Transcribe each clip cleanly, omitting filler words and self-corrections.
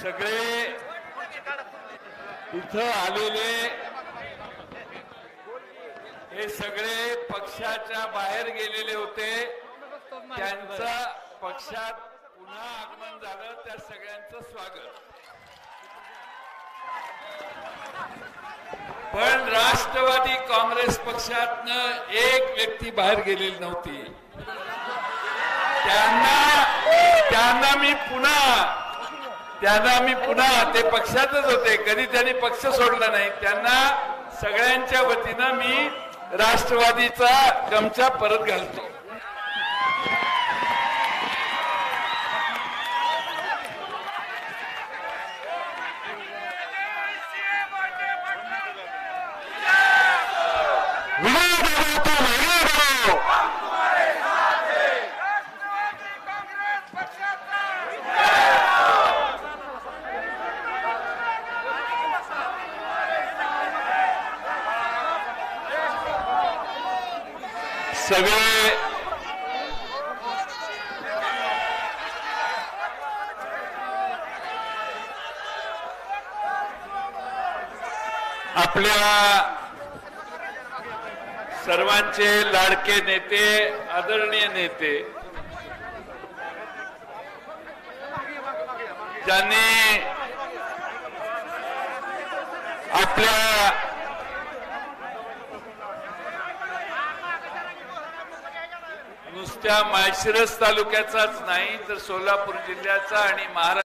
सगळे इथं आलेले हे सगळे पक्षाच्या बाहेर गेलेले होते, त्यांचं पक्षात पुन्हा आगमन झालं, त्या सगळ्यांचं स्वागत. पण राष्ट्रवादी काँग्रेस पक्षातनं एक व्यक्ती बाहेर गेलेली नव्हती. त्यांना मी पुन्हा ते पक्षातच होते, कधी त्यांनी पक्ष सोडला नाही. त्यांना सगळ्यांच्या वतीनं मी राष्ट्रवादीचा गमछा परत घालतो. सगळे आपल्या सर्वांचे लाडके नेते, आदरणीय नेते, ज्यांनी आपल्या नुसत्या माळशिरस तालुक्याचाच नाही तर सोलापूर जिल्ह्याचा आणि महाराष्ट्र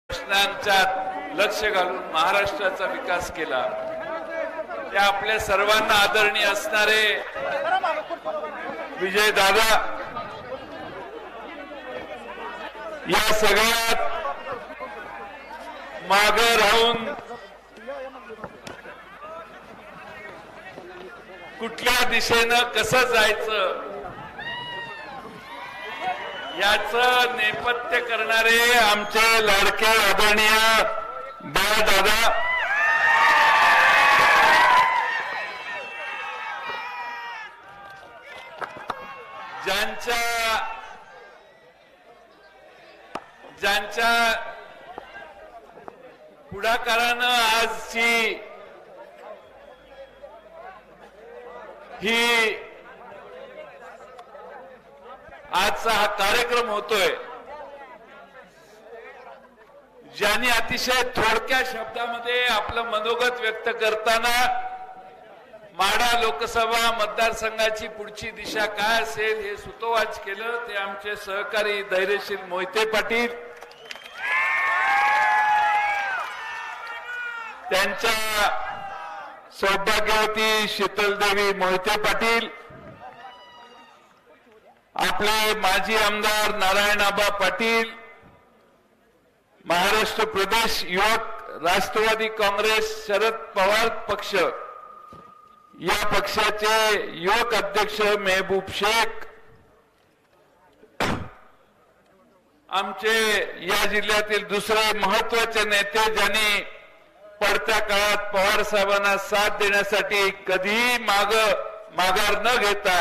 प्रश्नांच्यात लक्ष घालून महाराष्ट्राचा विकास केला. त्या आपल्या सर्वांना आदरणीय असणारे विजय दादा या सगळ्यात मागे राहून कुठल्या दिशेनं कसं जायचं याचं नेपथ्य करणारे आमचे लाडके आदरणीय दादा ज्यांच्या पुढाकारानं आजची आजचा हा कार्यक्रम होतोय, ज्यांनी अतिशय थोडक्या शब्दामध्ये आपलं मनोगत व्यक्त करताना माढा लोकसभा मतदारसंघाची पुढची दिशा काय असेल हे सुतोवाच केलं. ते आमचे सहकारी धैर्यशील मोहिते पाटील, त्यांच्या सौभाग्यवती शीतलदेवी मोहिते पाटील, आपले माजी आमदार नारायणआबा पाटील, महाराष्ट्र प्रदेश युवक राष्ट्रवादी काँग्रेस शरद पवार पक्ष या पक्षाचे युवक अध्यक्ष मेहबूब शेख, आमचे या जिल्ह्यातील दुसरे महत्वाचे नेते ज्यांनी पडत्या काळात पवार साहेबांना साथ देण्यासाठी कधीही माघार न घेता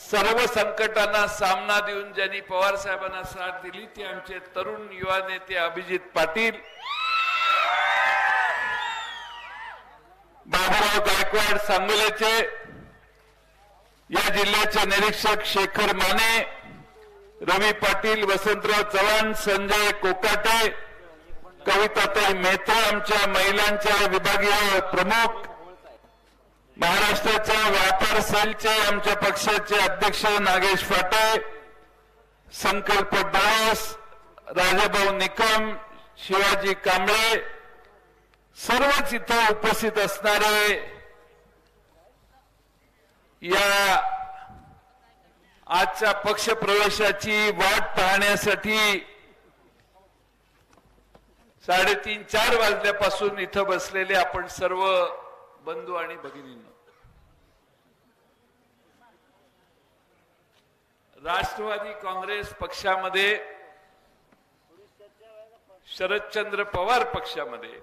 सर्व संकटांना सामना देऊन ज्यांनी पवार साहेबांना साथ दिली ते आमचे तरुण युवा नेते अभिजित पाटील, बाबूराव गायकवाड सांगोलेचे, या जिल्ह्याचे निरीक्षक शेखर माने, रवी पाटील, वसंतराव चव्हाण, संजय कोकाटे, कविताताई मेहता, आमच्या महिलांच्या विभागीय प्रमुख, महाराष्ट्राच्या व्यापार सेलचे आमच्या पक्षाचे अध्यक्ष नागेश फाटे, संकल्प दास, राजाभाऊ निकम, शिवाजी कांबळे, सर्वच इथं उपस्थित असणारे या आजच्या पक्ष प्रवेशाची वाट पाहण्यासाठी 3:30-4 वाजल्यापासून इथं बसलेले आपण सर्व बंधू आणि भगिनींनो, राष्ट्रवादी काँग्रेस पक्षामध्ये, शरदचंद्र पवार पक्षामध्ये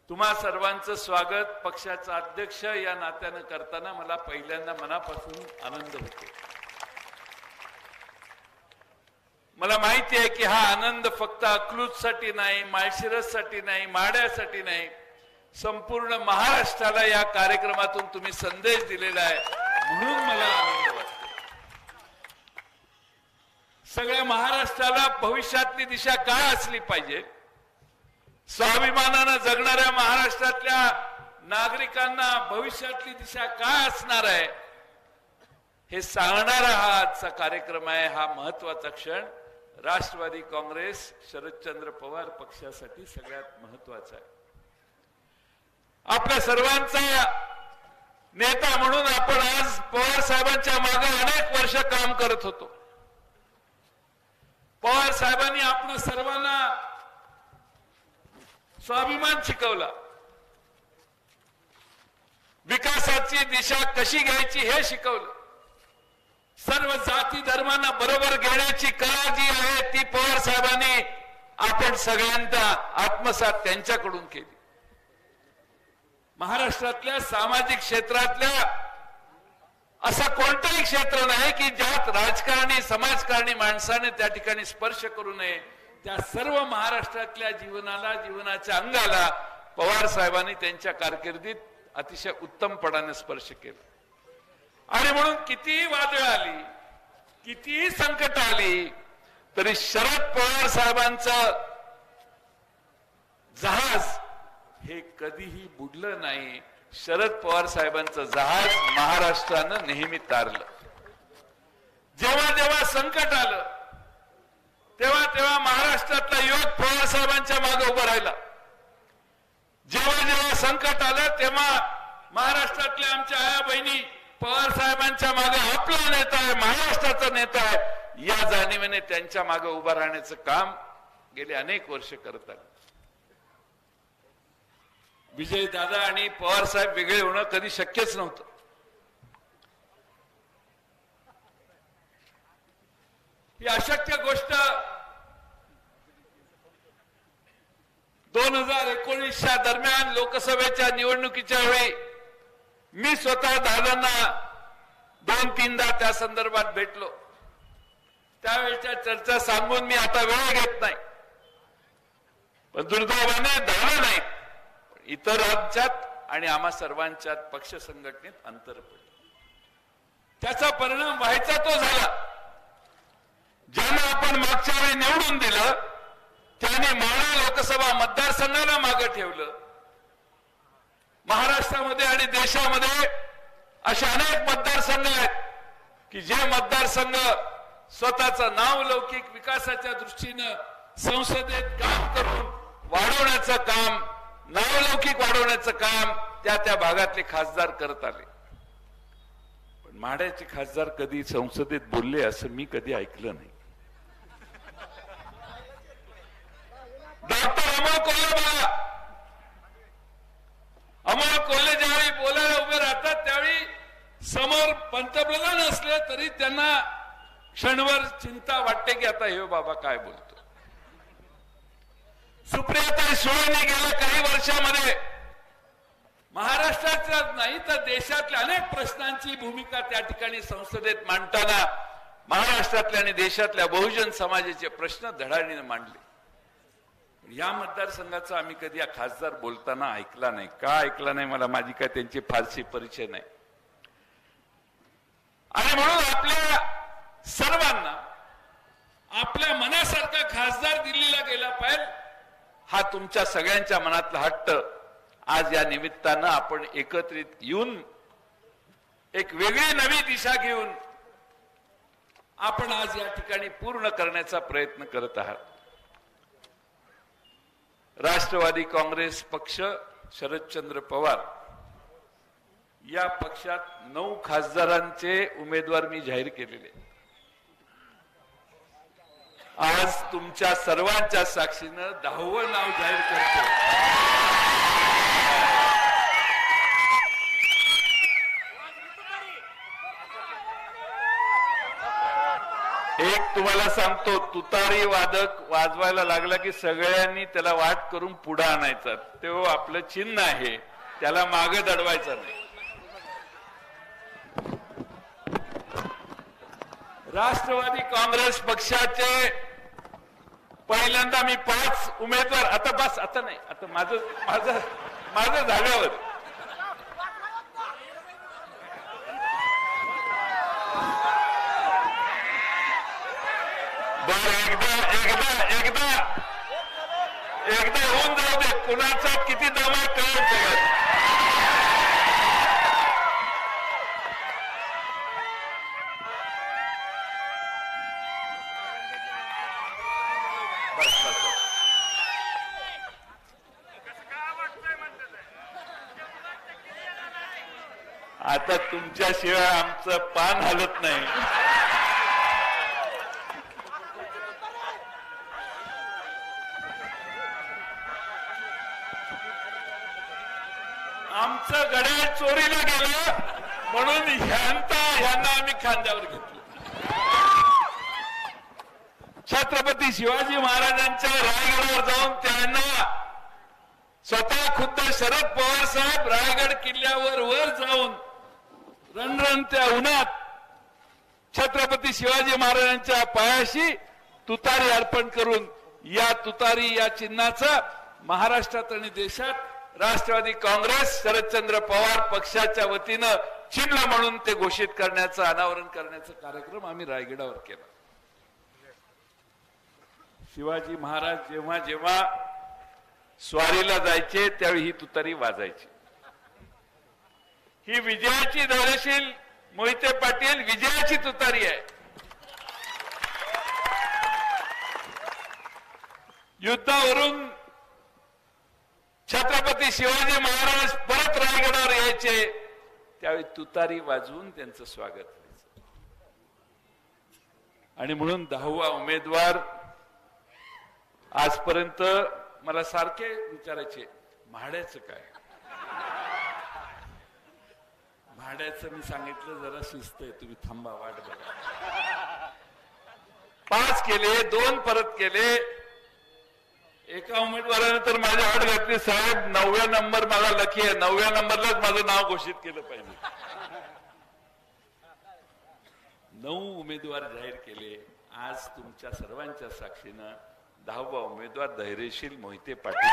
तुम्हा सर्वांचं स्वागत पक्षाचा अध्यक्ष या नात्यानं करताना मला पहिल्यांदा मनापासून आनंद होतो. मला माहिती आहे की हा आनंद फक्त अकलूजसाठी नाही, माळशिरससाठी नाही, माढ्यासाठी नाही, संपूर्ण महाराष्ट्राला या कार्यक्रमातून तुम्ही संदेश दिलेला आहे म्हणून मला आनंद वाटतो. सगळ्या महाराष्ट्राला भविष्यातली दिशा काय असली पाहिजे, स्वाभिमानानं जगणाऱ्या महाराष्ट्रातल्या नागरिकांना भविष्यातली दिशा काय असणार आहे हे सांगणारा हा आजचा कार्यक्रम आहे. हा महत्वाचा क्षण राष्ट्रवादी काँग्रेस शरदचंद्र पवार पक्षासाठी सगळ्यात महत्वाचा आहे. आपल्या सर्वांचा नेता म्हणून आपण आज पवार साहेबांच्या मागे अनेक वर्ष काम करत होतो. पवार साहेबांनी आपण सर्वांना स्वाभिमान शिकवला, विकासाची दिशा कशी घ्यायची हे शिकवलं, सर्व जाती धर्मांना बरोबर घेण्याची कला जी आहे ती पवार साहेबांनी आपण सगळ्यांना आत्मसात त्यांच्याकडून केली. महाराष्ट्रातल्या सामाजिक क्षेत्रातल्या असं कोणतंही क्षेत्र नाही की ज्यात राजकारणी समाजकारणी माणसाने त्या ठिकाणी स्पर्श करू नये. त्या सर्व महाराष्ट्रातल्या जीवनाला, जीवनाच्या अंगाला पवार साहेबांनी त्यांच्या कारकिर्दीत अतिशय उत्तमपणाने स्पर्श केला. आणि म्हणून कितीही वादळ आली, कितीही संकट आली तरी शरद पवार साहेबांचं जहाज हे कधीही बुडलं नाही. शरद पवार साहेबांचं जहाज महाराष्ट्रानं नेहमी तारलं. जेव्हा जेव्हा संकट आलं तेव्हा तेव्हा महाराष्ट्रातला युवक पवार साहेबांच्या मागे उभा राहिला. जेव्हा जेव्हा संकट आलं तेव्हा महाराष्ट्रातल्या आमच्या आया बहिणी पवार साहेबांच्या मागे आपला नेता आहे, महाराष्ट्राचा नेता आहे या जाणीवेने त्यांच्या मागे उभा राहण्याचं काम गेले अनेक वर्ष करत आले. विजय दादा आणि पवार साहेब वेगळे होणं कधी शक्यच नव्हतं. ही अशक्य गोष्ट 2019च्या दरम्यान लोकसभेच्या निवडणुकीच्या वेळी मी स्वतः दादांना 2-3दा त्या संदर्भात भेटलो. त्यावेळेच्या चर्चा सांगून मी आता वेळ घेत नाही, पण दुर्दैवाने दादा नाही, इतर राज्यात आणि आम्हा सर्वांच्यात पक्ष संघटनेत अंतर पडलं. त्याचा परिणाम व्हायचा तो झाला. ज्यांना आपण मागच्या वेळी निवडून दिलं त्याने माढा लोकसभा मतदारसंघाला मागे ठेवलं. महाराष्ट्रामध्ये आणि देशामध्ये असे अनेक मतदारसंघ आहेत की जे मतदारसंघ स्वतःचं नाव लौकिक विकासाच्या दृष्टीनं संसदेत काम करून वाढवण्याचं काम, नावलौकिक वाढवण्याचं काम त्या भागातले खासदार करत आले. पण माढ्याचे खासदार कधी संसदेत बोलले असं मी कधी ऐकलं नाही. डॉक्टर अमोल कोल्हे बघा, अमोल कोल्हे ज्यावेळी बोलायला उभे राहतात त्यावेळी समोर पंतप्रधान असले तरी त्यांना क्षणभर चिंता वाटते की आता हे बाबा काय बोलतो. सुप्रियाताई सुळेंनी गेल्या काही वर्षामध्ये महाराष्ट्राच्या नाही तर देशातल्या अनेक प्रश्नांची भूमिका त्या ठिकाणी संसदेत मांडताना महाराष्ट्रातल्या आणि देशातल्या बहुजन समाजाचे प्रश्न धडाडीने मांडले. या मतदारसंघाचा आम्ही कधी या खासदार बोलताना ऐकला नाही. का ऐकला नाही मला माझी काय त्यांची फारशी परिचय नाही. आणि म्हणून आपल्या सर्वांना आपल्या मनासारखा खासदार दिल्लीला गेला पाहिजे हा तुमच्या सगळ्यांच्या मनातला हट्ट आज या निमित्तानं आपण एकत्रित येऊन एक वेगळी नवी दिशा घेऊन आपण आज या ठिकाणी पूर्ण करण्याचा प्रयत्न करत आहात. राष्ट्रवादी काँग्रेस पक्ष शरदचंद्र पवार या पक्षात 9 खासदारांचे उमेदवार मी जाहीर केलेले. आज तुमच्या सर्वांच्या साक्षीनं 10वं नाव जाहीर करतो. एक तुम्हाला सांगतो, तुतारी वादक वाजवायला लागला की सगळ्यांनी त्याला वाट करून पुढे आणायचा. तो आपलं चिन्ह आहे, त्याला मागे दडवायचं नाही. राष्ट्रवादी काँग्रेस पक्षाचे पहिल्यांदा मी 5 उमेदवार, आता बस, आता नाही, आता माझं झाल्यावर एकदा होऊन जाऊ दे, कुणाचा किती दमा कळेल सगळं. आता तुमच्याशिवाय आमचं पान हलत नाही. आमचं घड्याळ चोरीला गेलं म्हणून ह्यांना आम्ही खांद्यावर घेतलं. छत्रपती शिवाजी महाराजांच्या रायगडावर जाऊन त्यांना स्वतः खुद्द शरद पवार साहेब रायगड किल्ल्यावर वर जाऊन रणरणत्या उन्हात छत्रपती शिवाजी महाराजांच्या पायाशी तुतारी अर्पण करून या तुतारी या चिन्हाचा महाराष्ट्रात आणि देशात राष्ट्रवादी काँग्रेस शरदचंद्र पवार पक्षाच्या वतीनं चिन्ह म्हणून ते घोषित करण्याचं, अनावरण करण्याचा कार्यक्रम आम्ही रायगडावर केला. शिवाजी महाराज जेव्हा जेव्हा स्वारीला जायचे त्यावेळी ही तुतारी वाजायची. ही विजयाची धैर्यशील मोहिते पाटील विजयाची तुतारी आहे. युद्धावरून छत्रपती शिवाजी महाराज परत रायगडावर यायचे त्यावेळी तुतारी वाजवून त्यांचं स्वागत व्हायचं. आणि म्हणून 10वा उमेदवार आजपर्यंत मला सारखे विचारायचे, भाड्याचं काय? भाड्याचं मी सांगितलं जरा शिस्त आहे, तुम्ही थांबा, वाट बघा. 5 केले, 2 परत केले. एका उमेदवाराने तर माझ्या आड घातली, साहेब 9व्या नंबर मला लकी आहे, 9व्या नंबरलाच माझं नाव घोषित केलं पाहिजे. 9 उमेदवार जाहीर केले. आज तुमच्या सर्वांच्या साक्षीनं 10वा उमेदवार धैर्यशील मोहिते पाटील.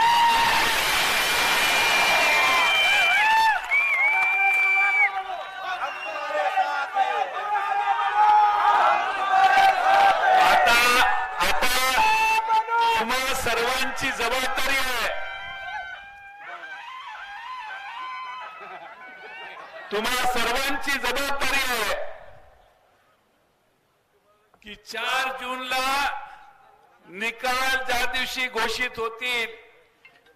आता तुम्हाला सर्वांची जबाबदारी आहे. तुम्हाला सर्वांची जबाबदारी आहे की 4 जूनला निकाल ज्या दिवशी घोषित होतील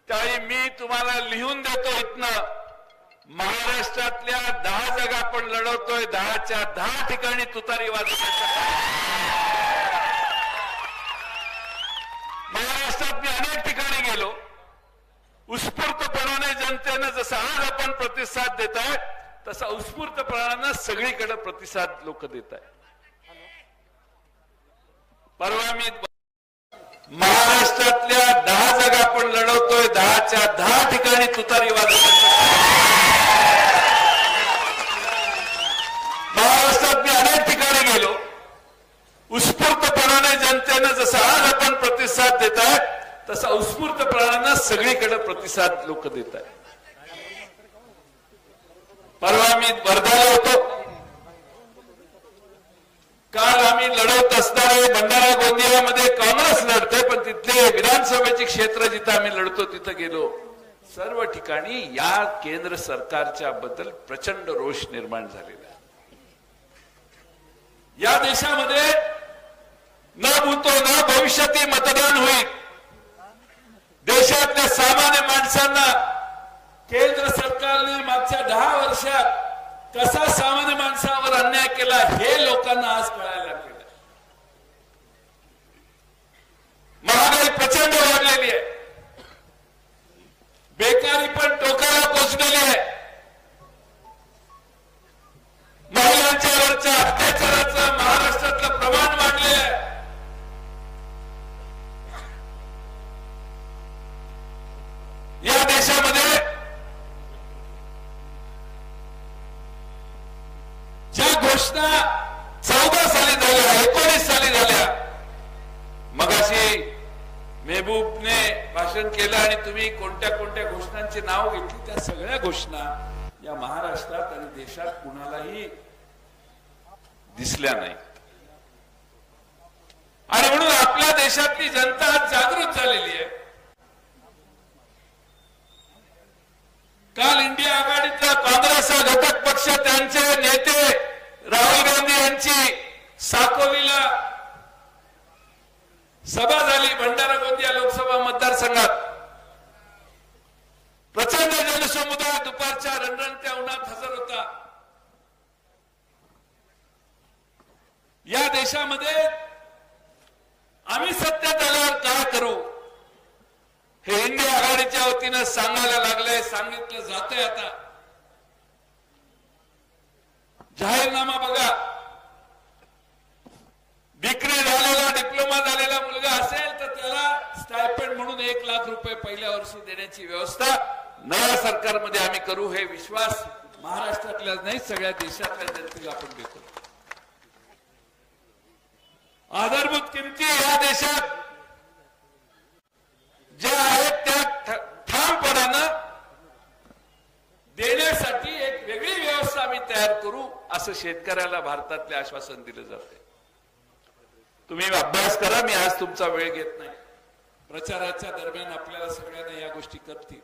त्यावेळी मी तुम्हाला लिहून देतो इथनं, महाराष्ट्रातल्या 10 जागा आपण लढवतोय, 10च्या 10 ठिकाणी तुतारी वाजवण्याचं. महाराष्ट्रात मी अनेक ठिकाणी गेलो, उत्स्फूर्तपणाने जनतेनं जसं आज आपण प्रतिसाद देत आहे तसा उत्स्फूर्तपणानं सगळीकडे प्रतिसाद लोक देत आहेत. परवा मी महाराष्ट्रातल्या 10 जागा आपण लढवतोय, 10च्या 10 ठिकाणी तुतारी वाजवण्याचं. महाराष्ट्रात मी अनेक ठिकाणी गेलो, उत्स्फूर्तपणाने जनतेनं जसं आज आपण प्रतिसाद देत आहे तसा उत्स्फूर्तपणानं सगळीकडे प्रतिसाद लोक देत आहेत. परवा मी वर्ध्याला होतो. काल आम्ही लढवत असणारे भंडारा गोंदियामध्ये काँग्रेस लढते, पण तिथले विधानसभेचे क्षेत्र जिथं आम्ही लढतो तिथं गेलो. सर्व ठिकाणी या केंद्र सरकारच्या बद्दल प्रचंड रोष निर्माण झालेला आहे. या देशामध्ये न भूतो न भविष्यातही मतदान होईल. देशातल्या सामान्य माणसांना केंद्र सरकारने मागच्या 10 वर्षात कसा सामान्य माणसावर अन्याय केला हे लोकांना आज कळायला लागले. महागाई प्रचंड वाढलेली आहे, बेकारी पण टोकाला पोहोचलेली आहे, महिलांच्यावरच्या अत्याचाराचं महाराष्ट्रातलं प्रमाण वाढलेलं आहे. तुम्ही कोणत्या कोणत्या घोषणांचे नाव घेतली, त्या सगळ्या घोषणा या महाराष्ट्रात आणि देशात कुणालाही दिसल्या नाही. आणि म्हणून आपल्या देशातली जनता आज जागृत झालेली आहे. काल इंडिया आघाडीचा काँग्रेस हा घटक पक्ष, त्यांचे नेते राहुल गांधी यांची साकोलीला सभा झाली. भंडारा गोंदिया लोकसभा मतदारसंघात प्रचंड जनसमुदाय दुपारच्या रणरणत्या उन्हात हजर होता. या देशामध्ये आम्ही सत्तेत आल्यावर काय करू हे इंडिया आघाडीच्या वतीनं सांगायला लागलंय, सांगितलं जातंय. आता जाहीरनामा बघा. डिग्री झालेला, डिप्लोमा झालेला मुलगा असेल तर त्याला स्टायपेंड म्हणून 1 लाख रुपये पहिल्या वर्षी देण्याची व्यवस्था नव्या सरकारमध्ये आम्ही करू. हे विश्वास महाराष्ट्रातल्या नाही, सगळ्या देशातल्या जनतेला आपण देतो. आधारभूत किमती या देशात ज्या आहेत त्या ठामपणानं देण्यासाठी एक वेगळी व्यवस्था आम्ही तयार करू, असं शेतकऱ्याला भारतातले आश्वासन दिलं जाते. तुम्ही अभ्यास करा, मी आज तुमचा वेळ घेत नाही. प्रचाराच्या दरम्यान आपल्याला सगळ्यांना या गोष्टी करतील.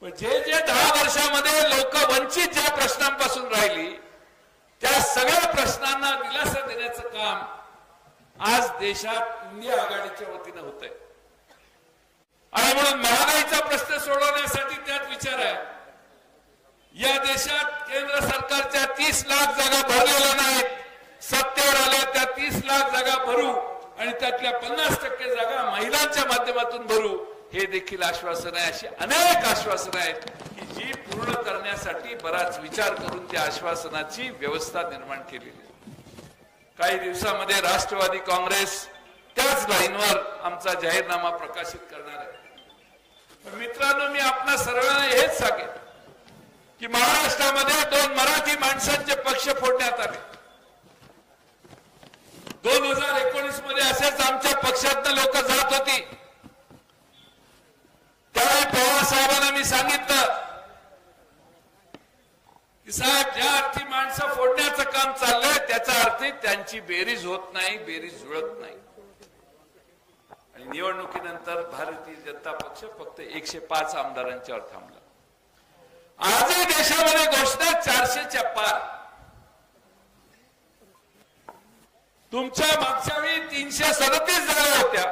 पण जे 10 वर्षामध्ये लोक वंचित ज्या प्रश्नांपासून राहिली, त्या सगळ्या प्रश्नांना दिलासा देण्याचं काम आज देशात इंडिया आघाडीच्या वतीनं होत आहे. आणि म्हणून महागाईचा प्रश्न सोडवण्यासाठी त्यात विचार आहे. या देशात केंद्र सरकारच्या 30 लाख जागा भरलेल्या नाहीत. सत्तेवर आल्या त्या 30 लाख जागा भरू आणि त्यातल्या 50% जागा महिलांच्या माध्यमातून भरू, हे देखील आश्वासन आहे. अशी अनेक आश्वासनं आहेत की जी पूर्ण करण्यासाठी बराच विचार करून त्या आश्वासनाची व्यवस्था निर्माण केलेली आहे. काही दिवसामध्ये राष्ट्रवादी काँग्रेस त्याच लाईनवर आमचा जाहीरनामा प्रकाशित करणार आहे. मित्रांनो, मी आपल्या सर्वांना हेच सांगेन की महाराष्ट्रामध्ये 2 मराठी माणसांचे पक्ष फोडण्यात आले. 2019 मध्ये असेच आमच्या पक्षातनं लोक जात होती. त्यावेळी पवार साहेबांना मी सांगितलं की साहेब, ज्या अर्थी माणसं फोडण्याचं काम चाललंय त्याचा अर्थ त्यांची बेरीज होत नाही, बेरीज जुळत नाही. आणि निवडणुकीनंतर भारतीय जनता पक्ष फक्त 105 आमदारांच्यावर थांबला. आजही देशामध्ये घोषणा 400च्या पार. तुमच्या मागच्या वेळी 337 जागा होत्या,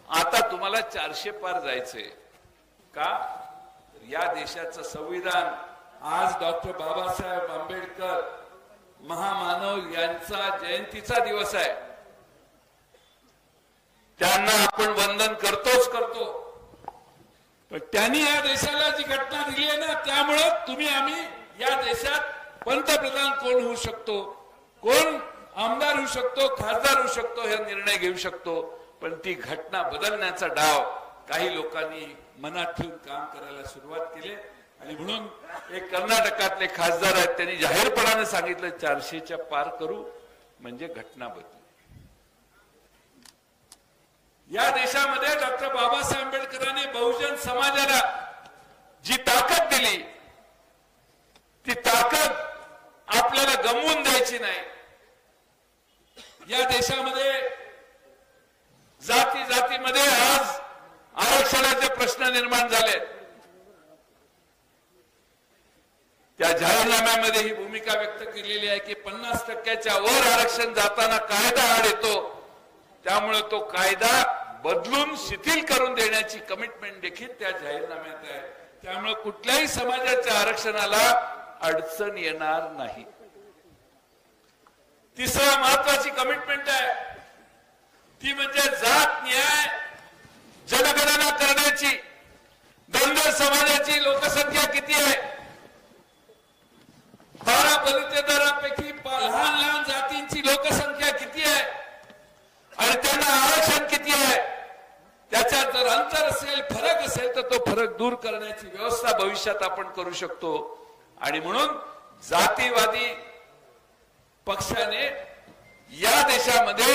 आता तुम्हाला 400 पार जायचंय का? या देशाचं संविधान आज डॉक्टर बाबासाहेब आंबेडकर महामानव यांचा जयंतीचा दिवस आहे. त्यांना आपण वंदन करतोच करतो. पण त्यांनी या देशाला जी घटना दिली आहे ना, त्यामुळे तुम्ही आम्ही या देशात पंतप्रधान कोण होऊ शकतो, कोण आमदार होऊ शकतो, खासदार होऊ शकतो, हे निर्णय घेऊ शकतो. पण ती घटना बदलण्याचा डाव काही लोकांनी मनात ठेवून काम करायला सुरुवात केली. आणि म्हणून एक कर्नाटकातले खासदार आहेत, त्यांनी जाहीरपणाने सांगितलं 400च्या पार करू म्हणजे घटना बदलू. या देशामध्ये डॉक्टर बाबासाहेब आंबेडकरांनी बहुजन समाजाला जी ताकद दिली, ती ताकद आपल्याला गमवून द्यायची नाही. या देशामध्ये जाती जातीमध्ये आज आरक्षणाचे प्रश्न निर्माण झाले. त्या जाहीरनाम्यामध्ये ही भूमिका व्यक्त केलेली आहे की 50%च्या वर आरक्षण जाताना कायदा आड येतो, त्यामुळे तो कायदा बदलून शिथिल करून देण्याची कमिटमेंट देखील त्या जाहीरनाम्यात आहे. त्यामुळे कुठल्याही समाजाच्या आरक्षणाला अडचण येणार नाही. तिसरा महत्वाची कमिटमेंट आहे ती म्हणजे जात न्याय जनगणना करण्याची. धनगर समाजाची लोकसंख्या किती आहे? 12 बलुतेदारांपैकी लहान लहान जातींची लोकसंख्या किती आहे आणि त्यांना आरक्षण किती आहे? त्याच्यात जर अंतर असेल, फरक असेल तर तो फरक दूर करण्याची व्यवस्था भविष्यात आपण करू शकतो. आणि म्हणून जातीवादी पक्षाने या देशामध्ये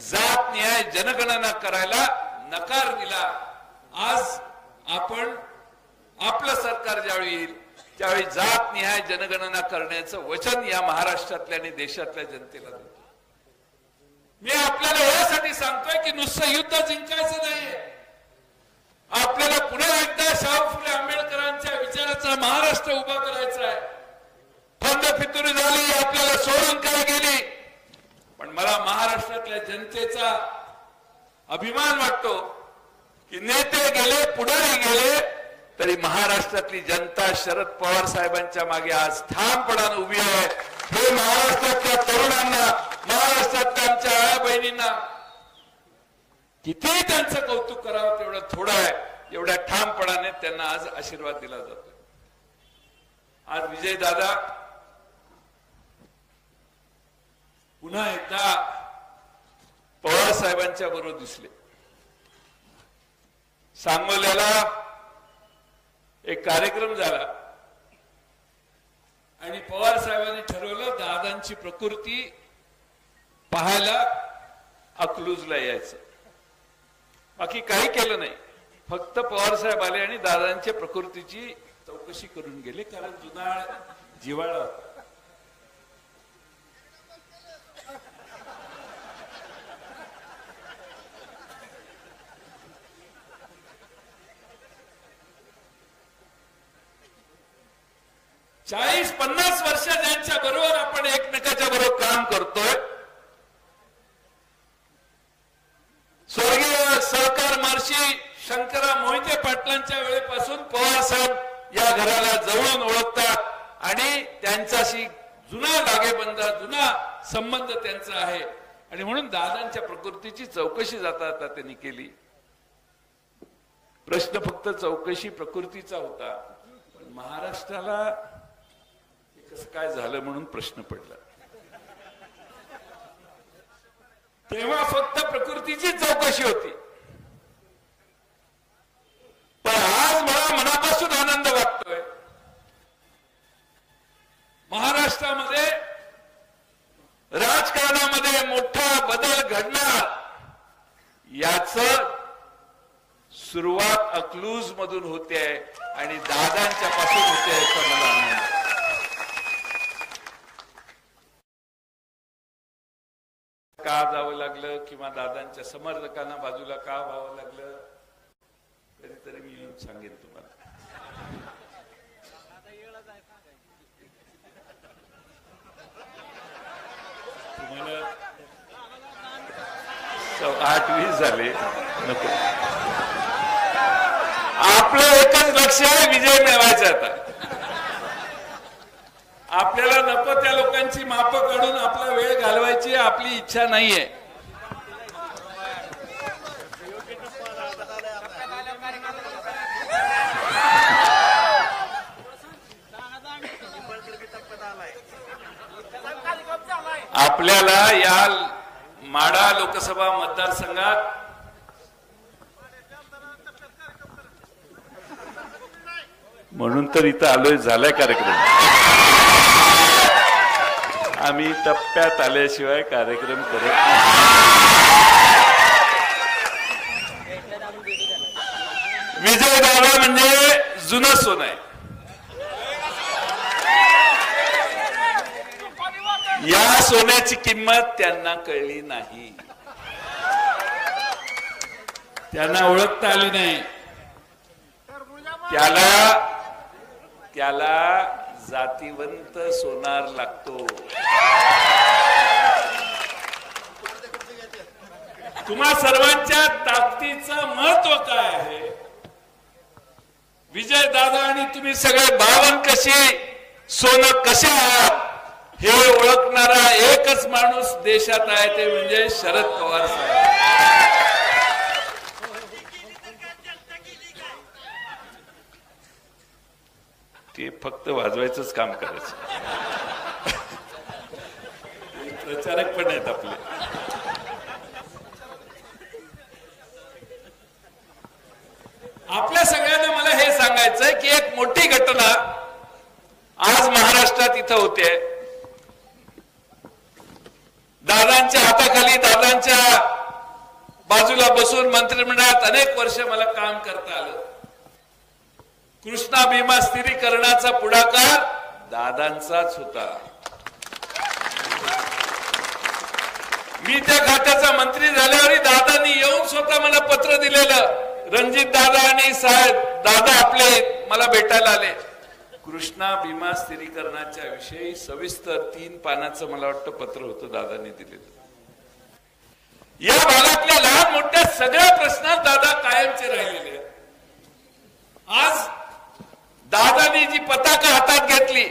जात न्याय जनगणना करायला नकार दिला. आज आपण आपलं सरकार ज्यावेळी येईल त्यावेळी जात निहाय जनगणना करण्याचं वचन या महाराष्ट्रातल्या आणि देशातल्या जनतेला देतो. मी आपल्याला यासाठी सांगतोय की नुसतं युद्ध जिंकायचं नाहीये, आपल्याला पुन्हा एकदा शाहू फुले आंबेडकरांच्या विचाराचा महाराष्ट्र उभा करायचा आहे. फंद फितुरी झाली, आपल्याला सोडून काय गेली, पण मला महाराष्ट्रातल्या जनतेचा अभिमान वाटतो की नेते गेले, पुढारी गेले, तरी महाराष्ट्रातली जनता शरद पवार साहेबांच्या मागे आज ठामपणाने उभी आहे. हे महाराष्ट्रातल्या तरुणांना, महाराष्ट्रातल्या आमच्या आया बहिणींना किती त्यांचं कौतुक करावं तेवढं थोडं आहे. एवढ्या ठामपणाने त्यांना आज आशीर्वाद दिला जातो. आज विजय दादा पुन्हा एकदा पवार साहेबांच्या बरोबर दिसले. सांगोल्याला एक कार्यक्रम झाला आणि पवार साहेबांनी ठरवलं दादांची प्रकृती पाहायला अकलूजला यायचं. बाकी काही केलं नाही, फक्त पवार साहेब आले आणि दादांच्या प्रकृतीची चौकशी करून गेले, कारण जुना जिव्हाळा होता. चाळीस 50 वर्ष ज्यांच्या बरोबर आपण एकमेकाच्या बरोबर काम करतोय, स्वर्गीय सहकार महर्षी शंकरा मोहिते पाटलांच्या वेळेपासून पवार साहेब या घराला जवळून ओळखतात आणि त्यांच्याशी जुना लागेबंध, जुना संबंध त्यांचा आहे. आणि म्हणून दादांच्या प्रकृतीची चौकशी जाता जाता त्यांनी केली. प्रश्न फक्त चौकशी प्रकृतीचा होता, पण महाराष्ट्राला कसं काय झालं म्हणून प्रश्न पडला. तेव्हा फक्त प्रकृतीची चौकशी होती, पण आज मला मनापासून आनंद वाटतोय. महाराष्ट्रामध्ये राजकारणामध्ये मोठा बदल घडणार याच सुरुवात अकलूज मधून होते आणि दादांच्या पासून होते असं मला आनंद आहे. का जावं लागलं किंवा दादांच्या समर्थकांना बाजूला का व्हावं लागलं, कधीतरी मी येऊन सांगेन तुम्हाला. तुम्हाला 8-20 झाले, नको. आपलं एकच लक्ष आहे, विजय मिळवायचा. आता आपल्याला नको त्या लोकांची मापं काढून आपला वेळ घालवायची आपली इच्छा नाहीये. आपल्याला या माढा लोकसभा मतदारसंघात म्हणून तर इथं आलोय, झालाय कार्यक्रम. आम्ही टप्प्यात आल्याशिवाय कार्यक्रम करत नाही. विजय दादा म्हणजे जुनं सोनं आहे. या सोन्याची किंमत त्यांना कळली नाही, त्यांना ओळखता आली नाही. त्याला जातीवंत सोनार लागतो. तुम्हा सर्वांच्या ताकदीचं महत्व काय आहे, विजय दादा आणि तुम्ही सगळे भावन कशी, सोनं कसे आहात हे ओळखणारा एकच माणूस देशात आहे, ते म्हणजे शरद पवार साहेब. ते फक्त वाजवायचंच काम करायचं. प्रचारक पण आहेत आपले. आपल्या सगळ्यांना मला हे सांगायचंय की एक मोठी घटना आज महाराष्ट्रात इथं होते. दादांच्या हाताखाली, दादांच्या बाजूला बसून मंत्रिमंडळात अनेक वर्ष मला काम करता आलं. कृष्णा भीमा स्थिरीकरणाचा पुढाकार दादांचाच होता. मी त्या खात्याचा मंत्री झाल्यावर दादांनी येऊन स्वतः मला पत्र दिलेलं. रणजित दादा आणि साहेब दादा आपले मला भेटायला आले. कृष्णा भीमा स्थिरीकरणाच्या विषयी सविस्तर 3 पानाचं मला वाटतं पत्र होतं दादांनी दिलेलं. या भागातल्या लहान मोठ्या सगळ्या प्रश्नात दादा कायमचे राहिलेले. आज दादांनी जी पताका हातात घेतली,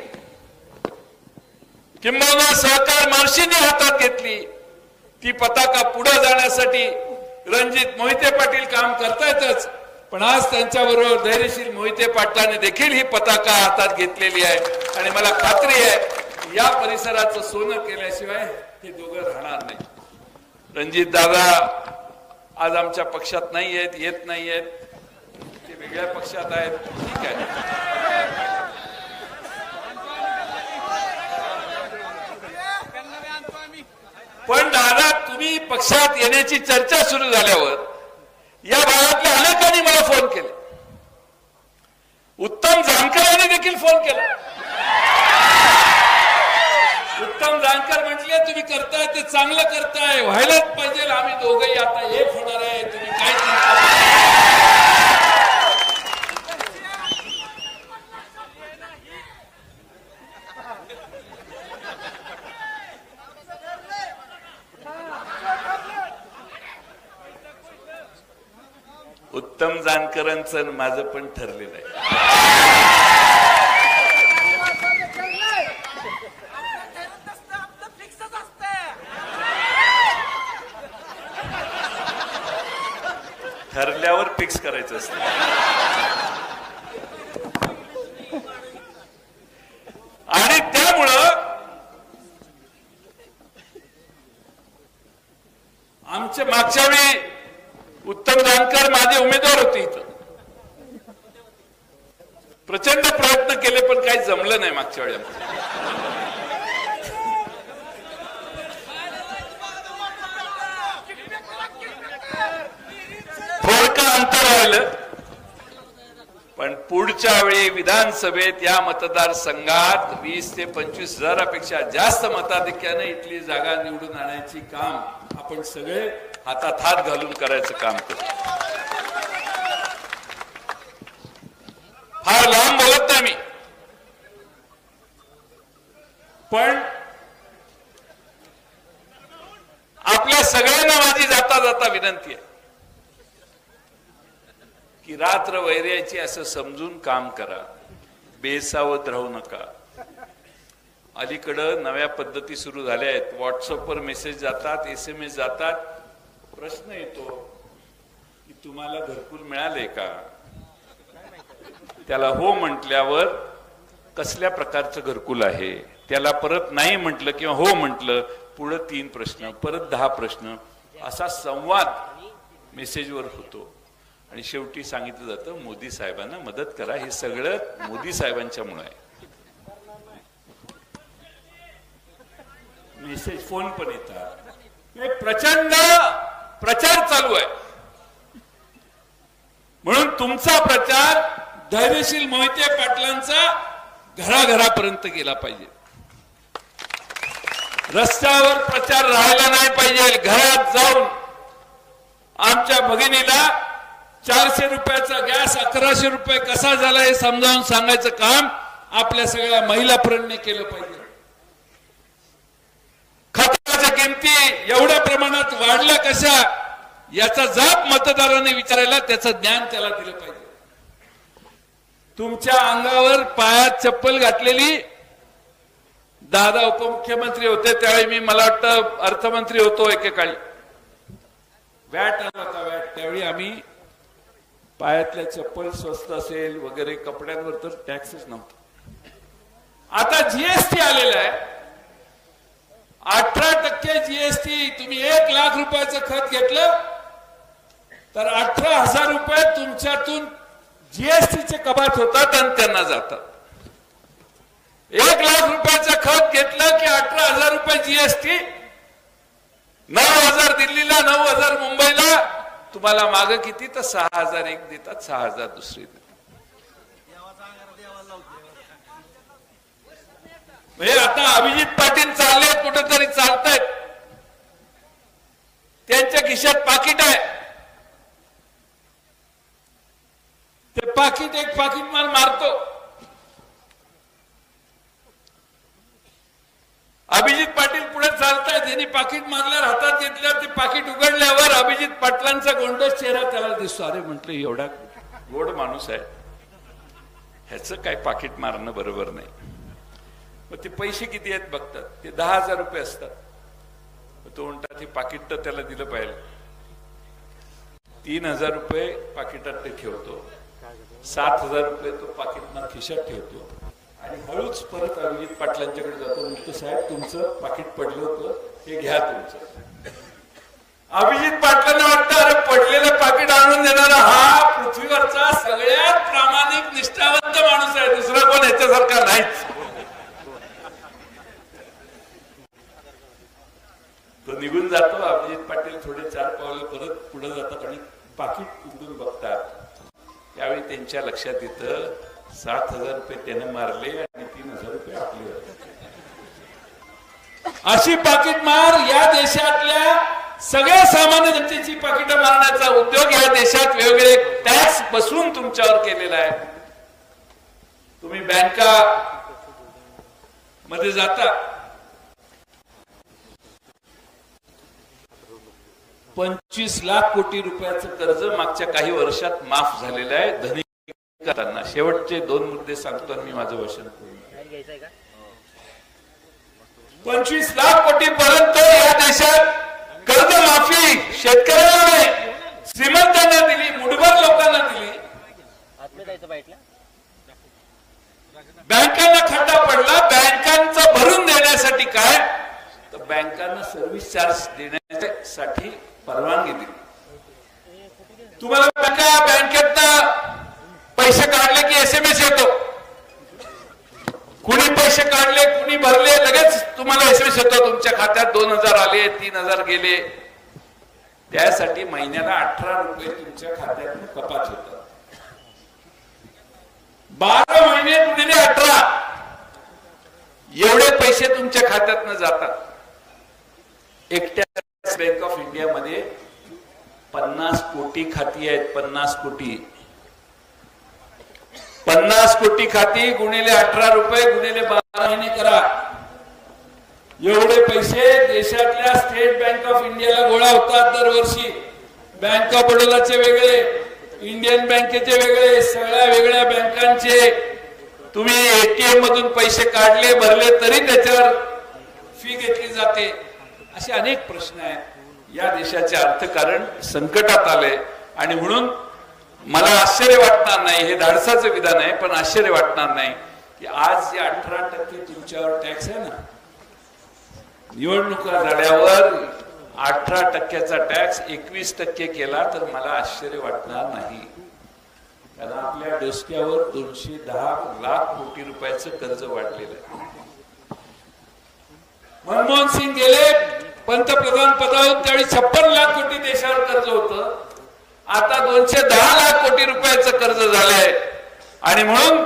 किंबहुना सहकार मार्शीने हातात घेतली, ती पताका पुढे जाण्यासाठी रणजित मोहिते पाटील काम करतायतच, पण आज त्यांच्याबरोबर धैर्यशील मोहिते पाटलांनी देखील ही पताका हातात घेतलेली आहे. आणि मला खात्री आहे या परिसराचं सोनं केल्याशिवाय हे दोघं राहणार नाही. रणजित दादा आज आमच्या पक्षात नाही आहेत, येत नाही आहेत, ते वेगळ्या पक्षात आहेत, ठीक आहे. पण दादा तुम्ही पक्षात येण्याची चर्चा सुरू झाल्यावर या भागातल्या अनेकांनी मला फोन केले. उत्तम जानकर यांनी देखील फोन केला. उत्तम जानकर म्हटले तुम्ही करताय ते चांगलं करताय, व्हायलाच पाहिजे, आम्ही दोघंही आता एक होणार आहे, तुम्ही काय उत्तम जानकरांचं माझं पण ठरलेलं आहे. ठरल्यावर फिक्स करायचं असतं. आणि त्यामुळं आमच्या मागच्या वेळी उत्तम जानकर माझे उमेदवार होते. इथं प्रचंड प्रयत्न केले पण काही जमलं नाही मागच्या वेळेला. थोडकं अंतर राहिलं, पण पुढच्या वेळी विधानसभेत या मतदारसंघात 20 ते 25 हजारापेक्षा जास्त मताधिक्याने इथली जागा निवडून आणायची काम आपण सगळे हातात हात घालून करायचं काम करू. फार लांब बोलत नाही मी, पण आपल्या सगळ्यांना माझी जाता जाता विनंती आहे की रात्र वैर्याची असं समजून काम करा, बेसावध राहू नका. अलीकडं नव्या पद्धती सुरू झाल्या आहेत. व्हॉट्सअपवर मेसेज जातात, SMS जातात, प्रश्न येतो की तुम्हाला घरकुल मिळाले का. त्याला हो म्हटल्यावर कसल्या प्रकारचं घरकुल आहे, त्याला परत नाही म्हटलं किंवा हो म्हटलं पुढे 3 प्रश्न, परत 10 प्रश्न, असा संवाद मेसेजवर होतो. आणि शेवटी सांगितलं जातं मोदी साहेबांना मदत करा. हे सगळं मोदी साहेबांच्यामुळे आहे. मेसेज, फोन पण येतात, प्रचंड प्रचार चालू आहे. म्हणून तुमचा प्रचार धैर्यशील मोहिते पाटलांचा घराघरापर्यंत गेला पाहिजे. रस्त्यावर प्रचार राहायला नाही पाहिजे. घरात जाऊन आमच्या भगिनीला 400 रुपयाचा गॅस 1100 रुपये कसा झाला हे समजावून सांगायचं काम आपल्या सगळ्या महिलापर्यंत केलं पाहिजे. खताच्या किमती एवढ्या प्रमाणात वाढल्या कशा याचा जाब मतदारांनी विचारायला त्याचं ज्ञान त्याला दिलं पाहिजे. तुमच्या अंगावर पायात चप्पल घातलेली दादा उपमुख्यमंत्री होते त्यावेळी, मी मला वाटतं अर्थमंत्री होतो एकेकाळी, वॅट आला होता वॅट, त्यावेळी आम्ही पायातल्या चप्पल स्वस्त असेल वगैरे कपड्यांवर तर टॅक्सच नव्हता. आता GST आलेला आहे, 18% GST. तुम्ही 1 लाख रुपयाचं खत घेतलं तर 18,000 रुपये तुमच्यातून GSTचे कपात होतात आणि त्यांना जातात. 1 लाख रुपयाचं खत घेतलं की 18,000 रुपये GST 9,000 दिल्लीला, 9,000 मुंबईला, तुम्हाला माग किती? तर 6,000 एक देतात, 6,000 दुसरे देतात. म्हणजे आता अभिजित पाटील चालले कुठेतरी चालतायत, त्यांच्या खिशात पाकिट आहे, ते पाकिट एक पाकिट माल मारतो. अभिजित पाटील पुढे चालतायत, त्यांनी पाकिट मारल्यावर हातात घेतल्यावर ते पाकिट उघडल्यावर अभिजित पाटलांचा गोंडस चेहरा त्याला दिसतो. अरे म्हटलं एवढा गोड माणूस आहे, ह्याचं काय पाकिट मारणं बरोबर नाही. मग ते पैसे किती आहेत बघतात, ते 10,000 रुपये असतात. तो म्हणतात ते पाकिट तर त्याला दिलं पाहिजे. 3,000 रुपये पाकिटात ते ठेवतो, 7,000 रुपये तो पाकिट खिशात ठेवतो आणि हळूच परत अभिजित पाटलांच्याकडे जातो. म्हणतो साहेब तुमचं पाकिट पडलं होतं, हे घ्या तुमचं. अभिजित पाटलांना वाटतं अरे पडलेलं पाकिट आणून देणारा हा पृथ्वीवरचा सगळ्यात प्रामाणिक निष्ठावंत माणूस आहे, दुसरा कोण याच्यासारखा नाहीच. तो निघून जातो. अभिजित पाटील थोडे 4 पावलं परत पुढे जातात आणि पाकिट उघडून बघतात. यावेळी त्यांच्या लक्षात येतं 7,000 रुपये त्याने मारले आणि 3,000 रुपये आपले होते. अशी पाकिट मार या देशातल्या सगळ्या सामान्य जनतेची पाकिटं मारण्याचा उद्योग या देशात वेगवेगळे टॅक्स बसवून तुमच्यावर केलेला आहे. तुम्ही बँका मध्ये जाता, 25 लाख कोटी रुपयाचं कर्ज मागच्या काही वर्षात माफ झालेलं आहे धनी करताना. शेवटचे 2 मुद्दे सांगतो मी माझं भाषण. 25 लाख कोटी पर्यंत या देशात कर्ज माफी शेतकऱ्यांना नाही, श्रीमंतांना दिली, मुठभर लोकांना दिली. बँकांना खड्डा पडला. बँकांचा भरून देण्यासाठी काय, तर बँकांना सर्व्हिस चार्ज देण्यासाठी परवानगी दिली. तुम्हाला बँकेतनं पैसे काढले की SMS येतो. कुणी पैसे काढले, कुणी भरले, लगेच तुम्हाला SMS येतो. तुमच्या खात्यात 2,000 आले, 3,000 गेले. त्यासाठी महिन्याला 18 रुपये तुमच्या खात्यातून कपात होतात. 12 महिने गुणिले 18 एवढे पैसे तुमच्या खात्यातून जातात. एकट्या बँक ऑफ इंडिया मध्ये 50 कोटी खाती आहेत. 50 कोटी 50 कोटी खाती गुणिले 18 रुपये गुणिले 12 महिने करा. एवढे पैसे देशातल्या स्टेट बँक ऑफ इंडियाला गोळा होतात दरवर्षी. बँक ऑफ बडोदाचे वेगळे, इंडियन बँकेचे वेगळे, सगळ्या वेगळ्या बँकांचे. तुम्ही ATM मधून पैसे काढले, भरले तरी त्याच्यावर फी घेतली जाते. असे अनेक प्रश्न आहेत. या देशाचे अर्थकारण संकटात आले आणि म्हणून मला आश्चर्य वाटणार नाही, हे धाडसाचं विधान आहे, पण आश्चर्य वाटणार नाही की आज जे 18% तुमच्यावर टॅक्स आहे ना, निवडणुका झाल्यावर 18%चा टॅक्स 21% केला तर मला आश्चर्य वाटणार नाही. कारण आपल्या डोसक्यावर 210 लाख कोटी रुपयाचं कर्ज वाढलेलं आहे. मनमोहन सिंग गेले पंतप्रधान पदावर, त्यावेळी 56 लाख कोटी देशावर कर्ज होतं. आता 210 लाख कोटी रुपयाचं कर्ज झालंय. आणि म्हणून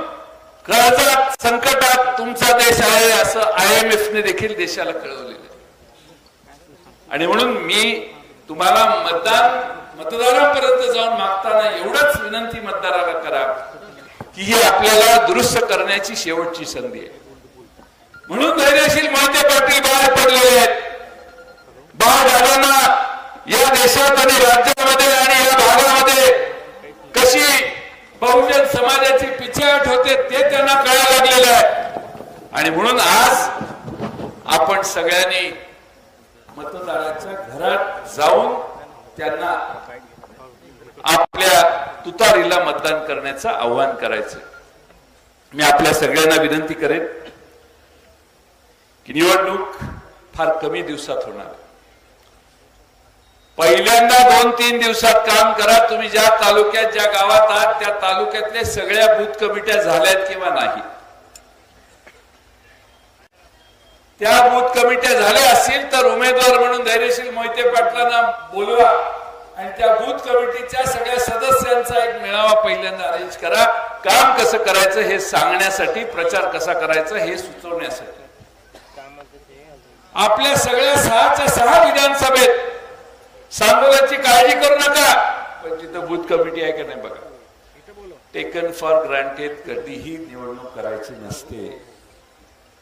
कर्जात संकटात तुमचा देश आहे असं IMF ने देखील देशाला कळवलेलं आहे. आणि म्हणून मी तुम्हाला मतदारांपर्यंत जाऊन मागताना एवढंच विनंती मतदाराला करा की ही आपल्याला दुरुस्त करण्याची शेवटची संधी आहे. म्हणून धैर्यशील मोहिते पाटील बाहेर पडलेले आहेत. बाळ दादांना या देशात आणि राज्यामध्ये आणि या भागामध्ये कशी बहुजन समाजाची पिछेहाट होते ते त्यांना कळायला लागलेलं आहे. आणि म्हणून आज आपण सगळ्यांनी मतदाराच्या घरात जाऊन त्यांना आपल्या तुतारीला मतदान करण्याचं आवाहन करायचं. मी आपल्या सगळ्यांना विनंती करेन की निवडणूक फार कमी दिवसात होणार. पहिल्यांदा 2-3 दिवसात काम करा. तुम्ही ज्या तालुक्यात ज्या गावात आहात त्या तालुक्यातल्या सगळ्या बूथ कमिट्या झाल्यात किंवा नाही. त्या बूथ कमिट्या झाल्या असतील तर उमेदवार म्हणून धैर्यशील मोहिते मोहिते पाटलांना बोलवा आणि त्या बूथ कमिटीच्या सगळ्या सदस्यांचा एक मेळावा पहिल्यांदा अरेंज करा. काम कसं करायचं हे सांगण्यासाठी, प्रचार कसा करायचा हे सुचवण्यासाठी. आपल्या सगळ्या 6च्या 6 विधानसभेत सांगोल्याची काळजी करू नका, पण जिथं बूथ कमिटी आहे का नाही बघा. टेकन फॉर ग्रांटेड कधीही निवडणूक करायची नसते.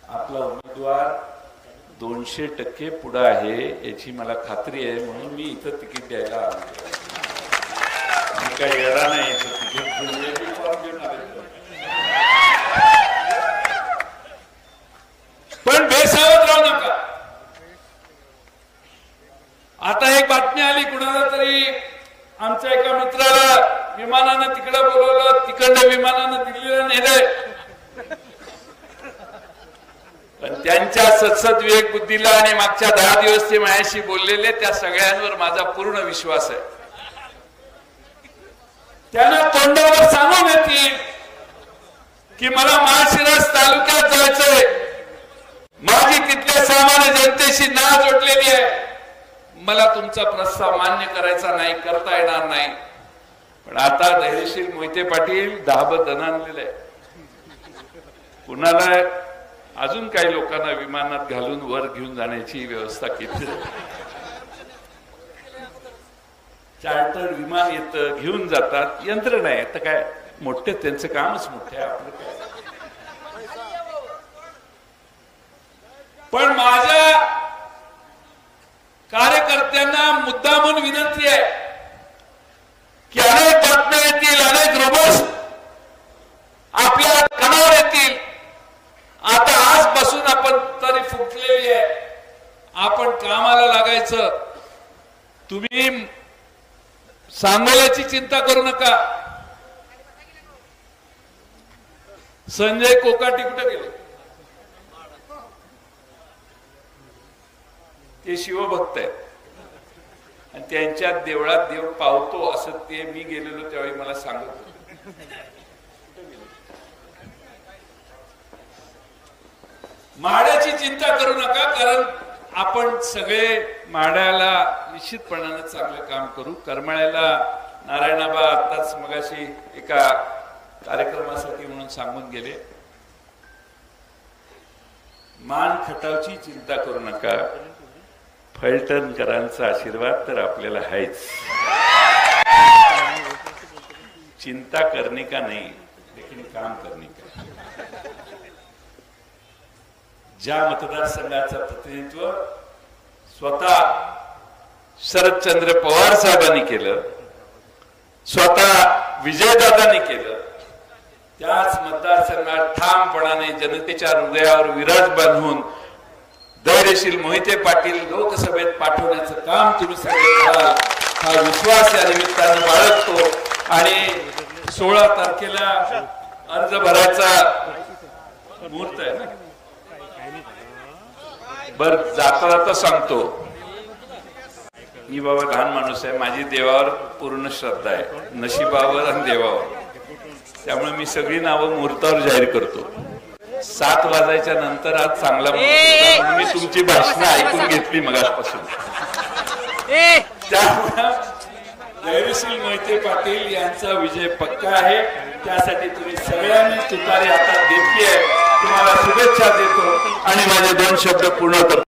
आपला उमेदवार 200% पुढे आहे याची मला खात्री आहे, म्हणून मी इथं तिकीट द्यायला आलो. मी काही येणार नाही, तिकीट फॉर्म घेऊन आले. पण बेसावध राहू नका. आता एक बातमी आली, कुणाला तरी आमच्या एका मित्राला विमानानं तिकडे बोलवलं, तिकडनं विमानानं दिल्लीला नेलंय. पण त्यांच्या सत्सद विवेक बुद्धीला आणि मागच्या 10 दिवस ते माझ्याशी बोललेले त्या सगळ्यांवर माझा पूर्ण विश्वास आहे. त्यांना तोंडावर सांगून येतील की मला माळशिरस तालुक्यात जायचंय, माझी तिथल्या सामान्य जनतेशी नाळ जोडलेली आहे, मला तुमचा प्रस्ताव मान्य करायचा नाही, करता येणार नाही. पण आता धैर्यशील मोहिते पाटील दाबदन आणलेलं आहे. कुणाला अजून काही लोकांना विमानात घालून वर घेऊन जाण्याची व्यवस्था केली. चार्टर विमान येतं, घेऊन जातात, यंत्रणा आहे. तर काय मोठे, त्यांचं कामच मोठे आहे, आपलं काय. पण माझ्या कार्यकर्त्यांना मुद्दामून विनंती आहे की अनेक बातम्या येतील, अनेक रुमर्स आपल्या कानावर येतील. आता आजपासून आपण तरी फुटलेली आहे, आपण कामाला लागायचं. तुम्ही सांगोल्याची चिंता करू नका. संजय कोकाटी कुठे गेले? ते शिवभक्त आहेत आणि त्यांच्या देवळात देव पावतो असं ते मी गेलेलो त्यावेळी मला सांगत होते. माड्याची चिंता करू नका, कारण आपण सगळे माड्याला निश्चितपणाने चांगलं काम करू. करमाळ्याला नारायणाबा आताच मगाशी एका कार्यक्रमासाठी म्हणून सांगून गेले. मान खटावची चिंता करू नका, फलटणकरांचा आशीर्वाद तर आपल्याला आहेच. चिंता करने का नहीं, लेकिन काम करने का. ज्या मतदारसंघाचं प्रतिनिधित्व स्वतः शरदचंद्र पवार साहेबांनी केलं, स्वतः विजयदादांनी केलं, त्याच मतदारसंघात ठामपणाने जनतेच्या हृदयावर विराजमान होऊन धैर्यशील मोहिते पाटील लोकसभेत पाठवण्याचं काम तुम्ही सगळे कराल हा विश्वास या निमित्तानं बाळगतो. आणि 16 तारखेला अर्ज भरायचा मुहूर्त आहे ना. बर, जाता जाता सांगतो, मी बाबा लहान माणूस आहे, माझी देवावर पूर्ण श्रद्धा आहे, नशिबावर आणि देवावर. त्यामुळे मी सगळी नावं मुहूर्तावर जाहीर करतो. 7 वाजायच्या नंतर आज चांगला म्हणून मी तुमची भाषणं ऐकून घेतली मगापासून. त्यामुळे धैर्यशील मोहिते पाटील यांचा विजय पक्का आहे. त्यासाठी तुम्ही सगळ्यांनी तुतारी हातात घेतली आहे. तुम्हाला शुभेच्छा देतो आणि माझे 2 शब्द पूर्ण करतो.